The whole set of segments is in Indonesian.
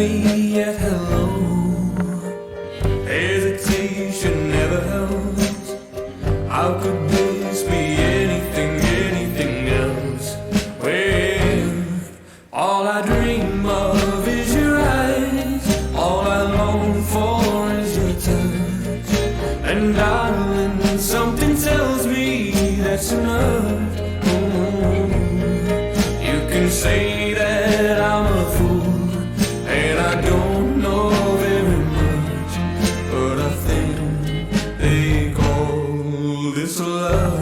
me at hello. Hesitation never helps. How could this be anything else? When all I dream of is your eyes, all I long for is your touch. And darling, something tells me that's enough. You can say that I'm a fool, and I don't know very much, but I think they call this love.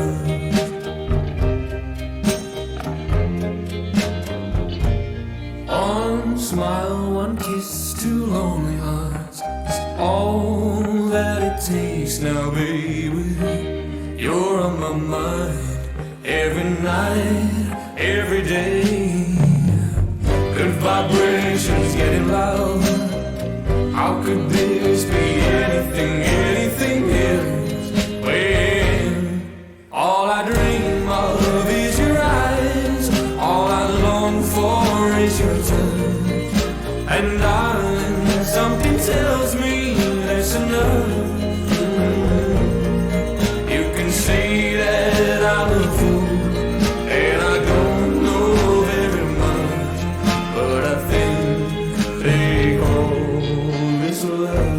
One smile, one kiss, two lonely hearts is all that it takes now, baby. You're on my mind every night, every day. Good vibrations getting loud. How could this be anything else? When all I dream of is your eyes, all I long for is your touch. And darling, something tells me that's enough. You can say that I'm a fool, and I don't know very much, but I think they call this love.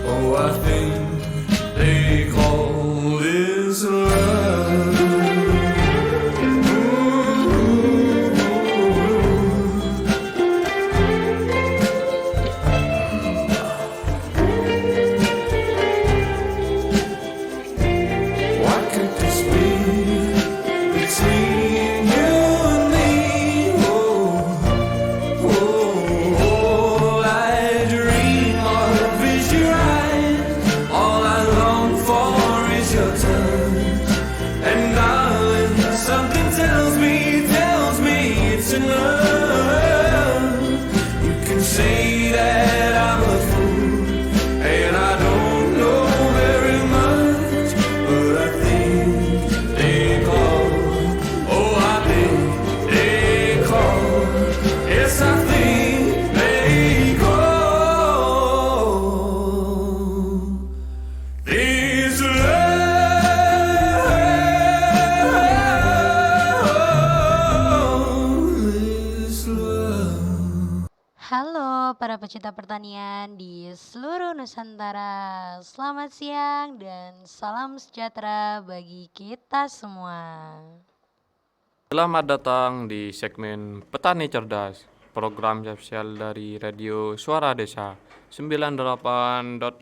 Oh, I think they call this love. What could this be between you and me? Oh, all I dream of is your eyes, all I long for is your touch. And darling, something tells me it's enough. You can say that I'm a fool, and I don't know very much, but I think they call. Oh, I think they call. Yes, I think they call this love, this love. Halo para pecinta pertanian di seluruh Nusantara. Selamat siang dan salam sejahtera bagi kita semua. Selamat datang di segmen Petani Cerdas, program spesial dari Radio Suara Desa 98.5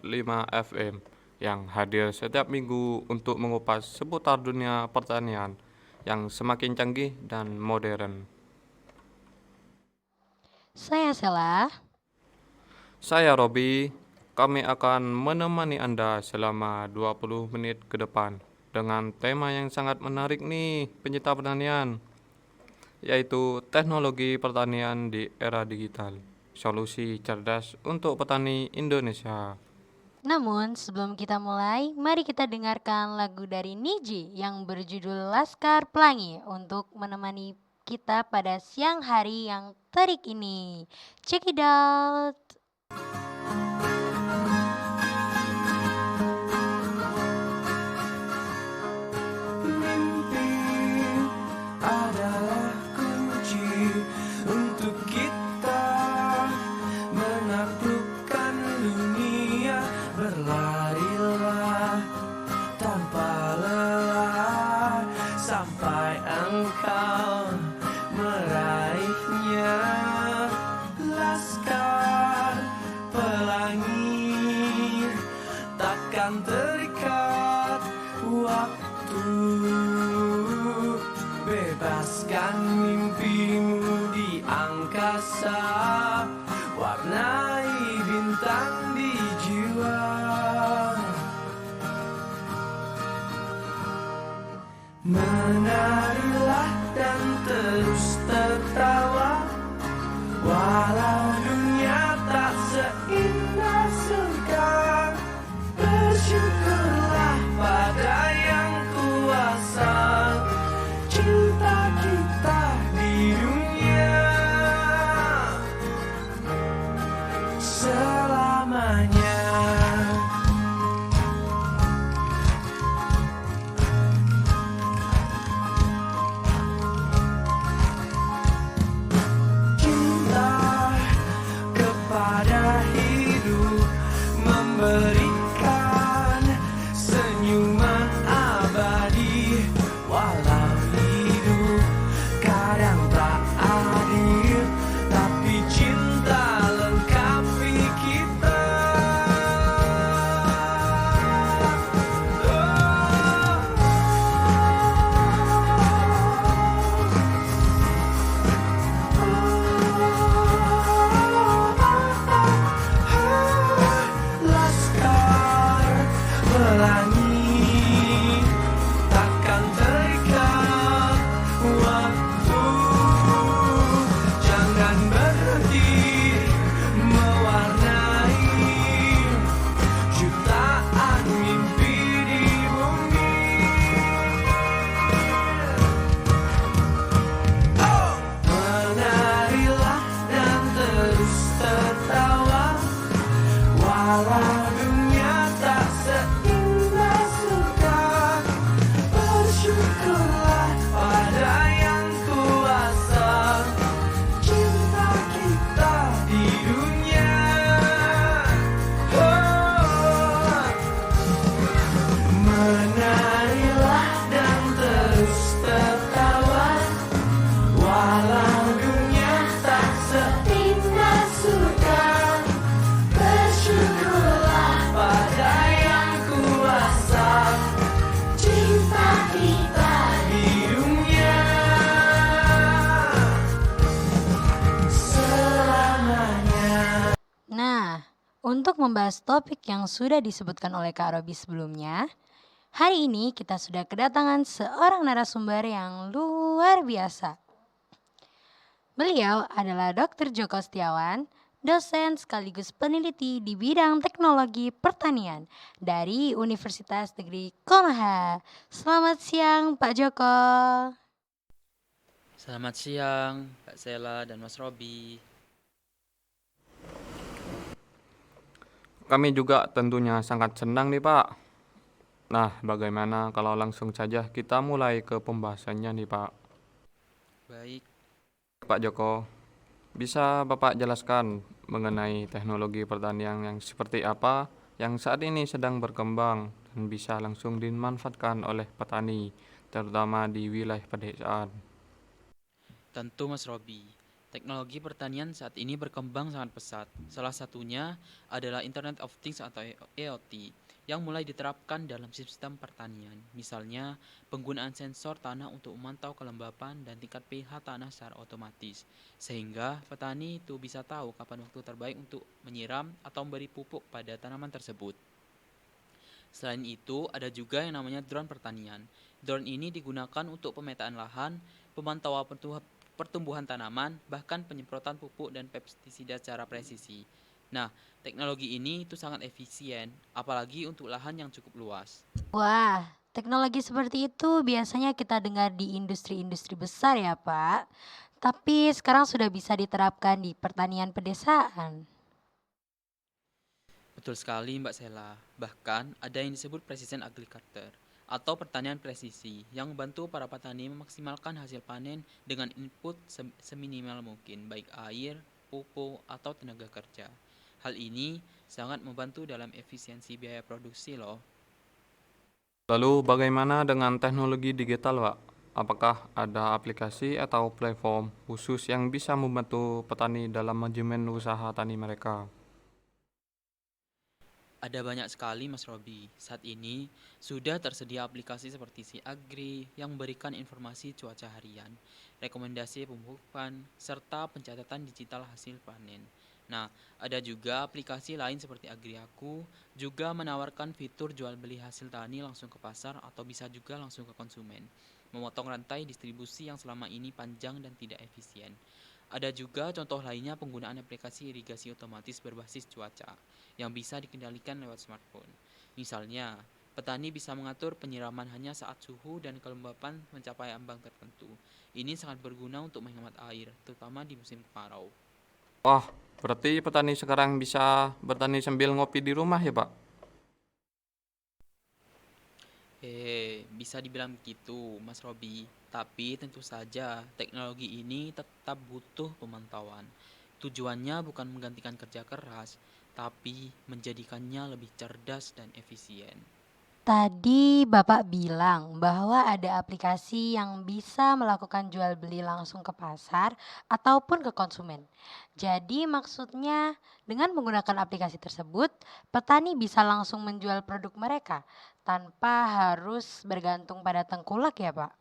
FM yang hadir setiap minggu untuk mengupas seputar dunia pertanian yang semakin canggih dan modern. Saya Sela. Saya Robi, kami akan menemani Anda selama 20 menit ke depan dengan tema yang sangat menarik nih pencinta pertanian, yaitu teknologi pertanian di era digital, solusi cerdas untuk petani Indonesia. Namun sebelum kita mulai, mari kita dengarkan lagu dari Niji yang berjudul Laskar Pelangi untuk menemani kita pada siang hari yang terik ini. Check it out. Mimpi adalah kunci untuk kita menaklukkan dunia. Berlarilah tanpa lelah sampai engkau meraihnya. Laskar pelangi takkan terikat waktu. Bebaskan mimpimu di angkasa, warnai bintang di jiwa. Menarilah dan terus tertawa, walau dunia tak seindah surga. Bersyukurlah pada yang kuasa, cinta kita di dunia. Untuk membahas topik yang sudah disebutkan oleh Kak Robi sebelumnya, hari ini kita sudah kedatangan seorang narasumber yang luar biasa. Beliau adalah Dr. Joko Setiawan, dosen sekaligus peneliti di bidang teknologi pertanian dari Universitas Negeri Konoha. Selamat siang Pak Joko. Selamat siang, Kak Sela dan Mas Robi. Kami juga tentunya sangat senang nih Pak. Nah, bagaimana kalau langsung saja kita mulai ke pembahasannya nih Pak. Baik, Pak Joko, bisa Bapak jelaskan mengenai teknologi pertanian yang seperti apa yang saat ini sedang berkembang dan bisa langsung dimanfaatkan oleh petani, terutama di wilayah pedesaan. tentu Mas Robi. Teknologi pertanian saat ini berkembang sangat pesat. Salah satunya adalah Internet of Things atau IoT yang mulai diterapkan dalam sistem pertanian. Misalnya, penggunaan sensor tanah untuk memantau kelembapan dan tingkat pH tanah secara otomatis. Sehingga petani itu bisa tahu kapan waktu terbaik untuk menyiram atau memberi pupuk pada tanaman tersebut. Selain itu, ada juga yang namanya drone pertanian. Drone ini digunakan untuk pemetaan lahan, pemantauan pertumbuhan tanaman, bahkan penyemprotan pupuk dan pestisida secara presisi. Nah, teknologi ini itu sangat efisien, apalagi untuk lahan yang cukup luas. Wah, teknologi seperti itu biasanya kita dengar di industri-industri besar ya Pak. Tapi sekarang sudah bisa diterapkan di pertanian pedesaan. Betul sekali Mbak Sela. Bahkan ada yang disebut precision agriculture atau pertanian presisi yang membantu para petani memaksimalkan hasil panen dengan input seminimal mungkin, baik air, pupuk, atau tenaga kerja. Hal ini sangat membantu dalam efisiensi biaya produksi loh. Lalu bagaimana dengan teknologi digital Pak? Apakah ada aplikasi atau platform khusus yang bisa membantu petani dalam manajemen usaha tani mereka? Ada banyak sekali Mas Robi. Saat ini sudah tersedia aplikasi seperti Si Agri yang memberikan informasi cuaca harian, rekomendasi pemupukan, serta pencatatan digital hasil panen. Nah, ada juga aplikasi lain seperti AgriAku juga menawarkan fitur jual beli hasil tani langsung ke pasar atau bisa juga langsung ke konsumen, memotong rantai distribusi yang selama ini panjang dan tidak efisien. Ada juga contoh lainnya penggunaan aplikasi irigasi otomatis berbasis cuaca yang bisa dikendalikan lewat smartphone. Misalnya, petani bisa mengatur penyiraman hanya saat suhu dan kelembapan mencapai ambang tertentu. Ini sangat berguna untuk menghemat air, terutama di musim kemarau. Wah, berarti petani sekarang bisa bertani sambil ngopi di rumah ya Pak? Bisa dibilang begitu, Mas Robi. Tapi tentu saja teknologi ini tetap butuh pemantauan. Tujuannya bukan menggantikan kerja keras, tapi menjadikannya lebih cerdas dan efisien. Tadi Bapak bilang bahwa ada aplikasi yang bisa melakukan jual beli langsung ke pasar ataupun ke konsumen. Jadi maksudnya dengan menggunakan aplikasi tersebut, petani bisa langsung menjual produk mereka tanpa harus bergantung pada tengkulak ya Pak?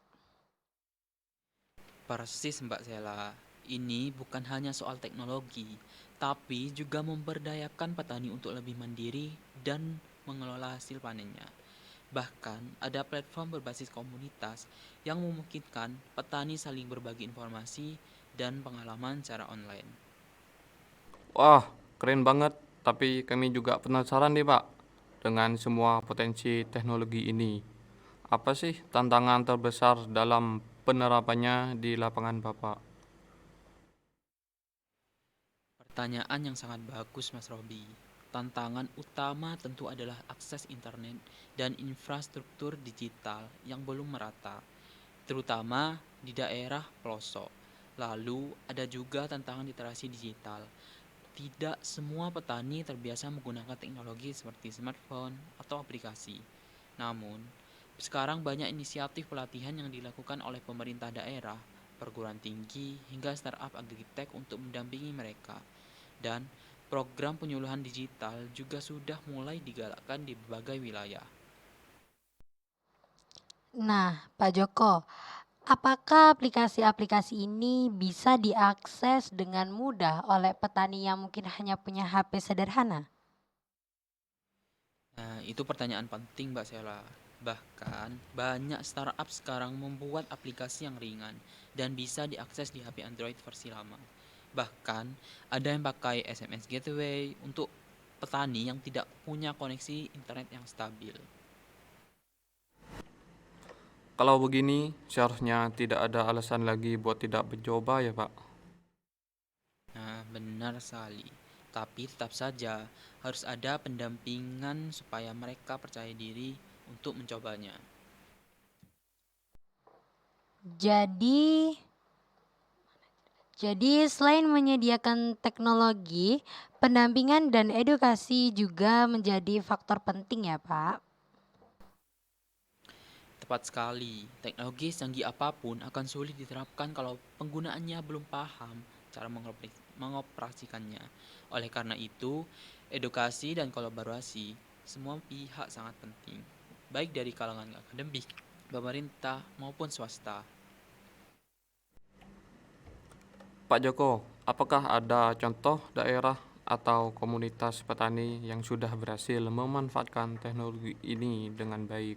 Persis Mbak Sela, ini bukan hanya soal teknologi, tapi juga memberdayakan petani untuk lebih mandiri dan mengelola hasil panennya. Bahkan ada platform berbasis komunitas yang memungkinkan petani saling berbagi informasi dan pengalaman secara online. Wah, keren banget. Tapi kami juga penasaran nih Pak, dengan semua potensi teknologi ini. Apa sih tantangan terbesar dalam penerapannya di lapangan Bapak? Pertanyaan yang sangat bagus Mas Robi. Tantangan utama tentu adalah akses internet dan infrastruktur digital yang belum merata, terutama di daerah pelosok. Lalu ada juga tantangan literasi digital. Tidak semua petani terbiasa menggunakan teknologi seperti smartphone atau aplikasi. Namun, sekarang banyak inisiatif pelatihan yang dilakukan oleh pemerintah daerah, perguruan tinggi, hingga startup agritech untuk mendampingi mereka. Dan program penyuluhan digital juga sudah mulai digalakkan di berbagai wilayah. Nah, Pak Joko, apakah aplikasi-aplikasi ini bisa diakses dengan mudah oleh petani yang mungkin hanya punya HP sederhana? Nah, itu pertanyaan penting Mbak Sela. Bahkan, banyak startup sekarang membuat aplikasi yang ringan dan bisa diakses di HP Android versi lama. Bahkan, ada yang pakai SMS Gateway untuk petani yang tidak punya koneksi internet yang stabil. Kalau begini, seharusnya tidak ada alasan lagi buat tidak mencoba ya Pak. Nah, benar sekali. Tapi tetap saja harus ada pendampingan supaya mereka percaya diri untuk mencobanya. Jadi, selain menyediakan teknologi, pendampingan dan edukasi juga menjadi faktor penting ya, Pak. Tepat sekali, teknologi secanggih apapun akan sulit diterapkan kalau penggunaannya belum paham cara mengoperasikannya. Oleh karena itu, edukasi dan kolaborasi semua pihak sangat penting, baik dari kalangan akademik, pemerintah, maupun swasta. Pak Joko, apakah ada contoh daerah atau komunitas petani yang sudah berhasil memanfaatkan teknologi ini dengan baik?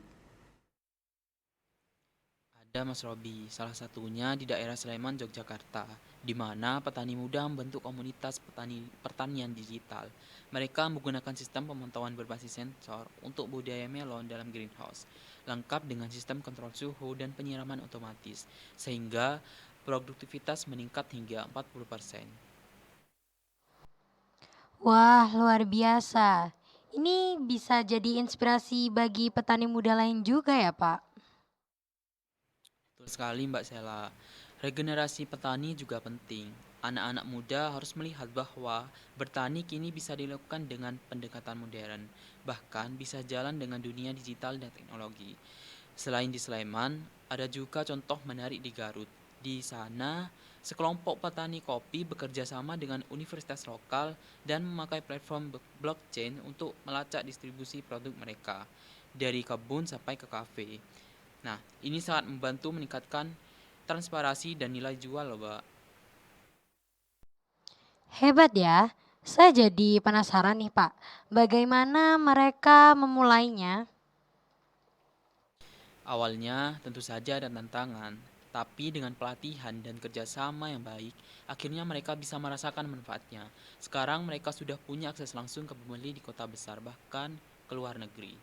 Ada Mas Robi, salah satunya di daerah Sleman, Yogyakarta, di mana petani muda membentuk komunitas pertanian digital. Mereka menggunakan sistem pemantauan berbasis sensor untuk budidaya melon dalam greenhouse, lengkap dengan sistem kontrol suhu dan penyiraman otomatis, sehingga produktivitas meningkat hingga 40%. Wah, luar biasa. Ini bisa jadi inspirasi bagi petani muda lain juga ya, Pak. Betul sekali Mbak Sela. Regenerasi petani juga penting. Anak-anak muda harus melihat bahwa bertani kini bisa dilakukan dengan pendekatan modern, bahkan bisa jalan dengan dunia digital dan teknologi. Selain di Sleman, ada juga contoh menarik di Garut. Di sana, sekelompok petani kopi bekerja sama dengan universitas lokal dan memakai platform blockchain untuk melacak distribusi produk mereka, dari kebun sampai ke kafe. Nah, ini sangat membantu meningkatkan transparansi dan nilai jual loh, Mbak. Hebat ya. Saya jadi penasaran nih, Pak. Bagaimana mereka memulainya? Awalnya tentu saja ada tantangan, tapi dengan pelatihan dan kerjasama yang baik, akhirnya mereka bisa merasakan manfaatnya. Sekarang mereka sudah punya akses langsung ke pembeli di kota besar, bahkan ke luar negeri.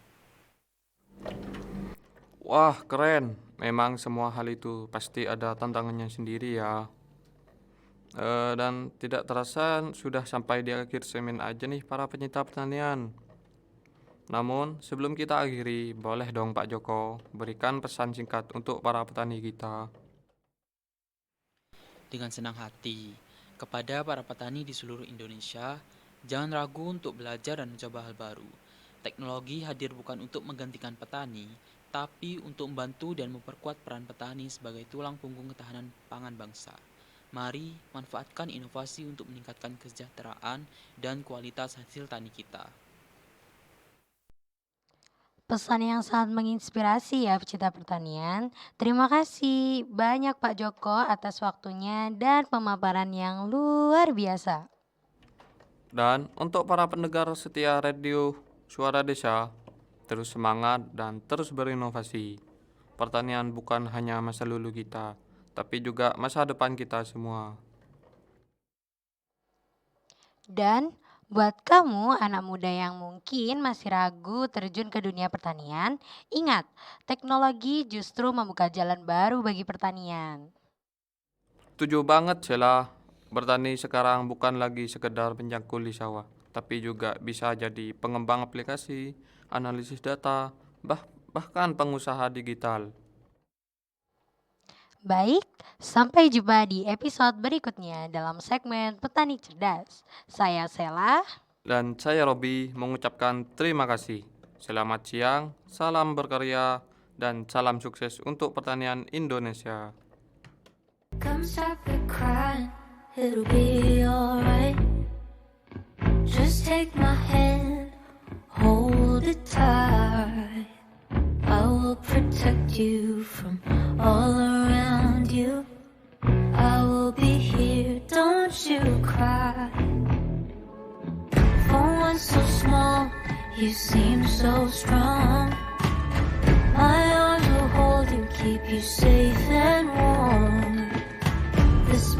Wah, keren. Memang semua hal itu pasti ada tantangannya sendiri ya. Dan tidak terasa sudah sampai di akhir semen aja nih para pencinta pertanian. Namun, sebelum kita akhiri, boleh dong Pak Joko berikan pesan singkat untuk para petani kita. Dengan senang hati, kepada para petani di seluruh Indonesia, jangan ragu untuk belajar dan mencoba hal baru. Teknologi hadir bukan untuk menggantikan petani, tapi untuk membantu dan memperkuat peran petani sebagai tulang punggung ketahanan pangan bangsa. Mari manfaatkan inovasi untuk meningkatkan kesejahteraan dan kualitas hasil tani kita. Pesan yang sangat menginspirasi ya pecinta pertanian. Terima kasih banyak Pak Joko atas waktunya dan pemaparan yang luar biasa. Dan untuk para pendengar setia radio Suara Desa, terus semangat dan terus berinovasi. Pertanian bukan hanya masa lalu kita, tapi juga masa depan kita semua. Dan buat kamu anak muda yang mungkin masih ragu terjun ke dunia pertanian, ingat, teknologi justru membuka jalan baru bagi pertanian. Setuju banget Sheila, bertani sekarang bukan lagi sekedar pencangkul di sawah, tapi juga bisa jadi pengembang aplikasi, analisis data, bahkan pengusaha digital. Baik, sampai jumpa di episode berikutnya dalam segmen Petani Cerdas. Saya Sela. Dan saya Robi mengucapkan terima kasih. Selamat siang, salam berkarya, dan salam sukses untuk pertanian Indonesia. Come stop the crying, it'll be alright. Just take my hand, hold it tight. I will protect you from all around you. I will be here, don't you cry. For one so small You seem so strong. My arms will hold you, keep you safe and warm. This